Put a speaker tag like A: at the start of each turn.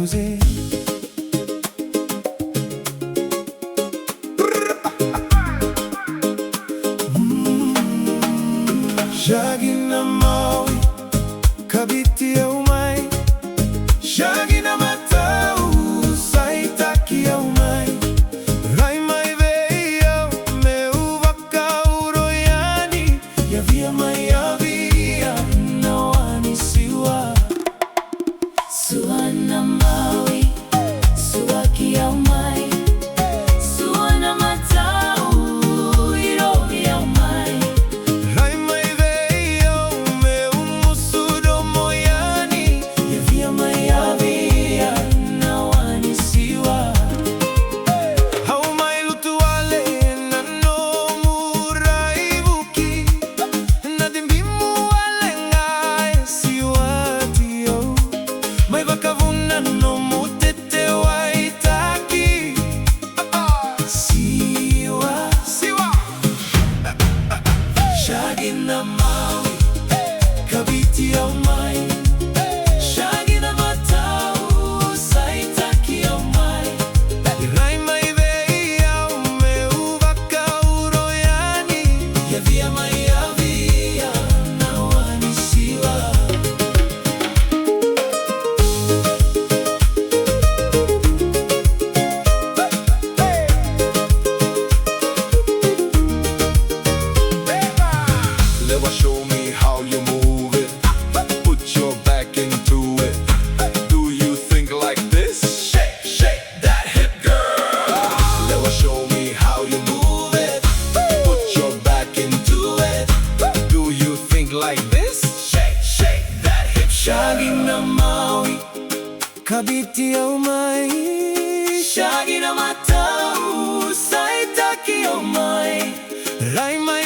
A: music. Shaggy Na Mawi, kabiti ya umay. Shaggy Na Mawi, saitaki ya umay. Rai mai veio, meu vakauro yani. Yavia mai yavia, nawani siwa.
B: Suwa na mawi, suwa ki ya umay. Suwa na matao, iro ya umay.
A: Rai mai veio, meu musudo moyani. Yavia mai yavia, nawani siwa. Hau mai lutuale, na no muraibuki. Na dimbimu wale ngai siwa tio. Mai vakavuna no mutete waitaki. Siwa, siwa. Shaggy Na Mawi, kabiti ya umay. Shaggy Na Mawi, saitaki ya umay. Rai mai veia, meu vakauro yani. Yavia mai yavia, nawani siwa. Never show me how you move it. Put your back into it. Do you think like this? Shake, shake that hip, girl. Never show me how you move it. Put your back into it. Do you think like this? Shake, shake that hip. Shaggy Na Mawi, kabiti ya umay. Shaggy Na Mawi, saitaki ya umay. Rai mai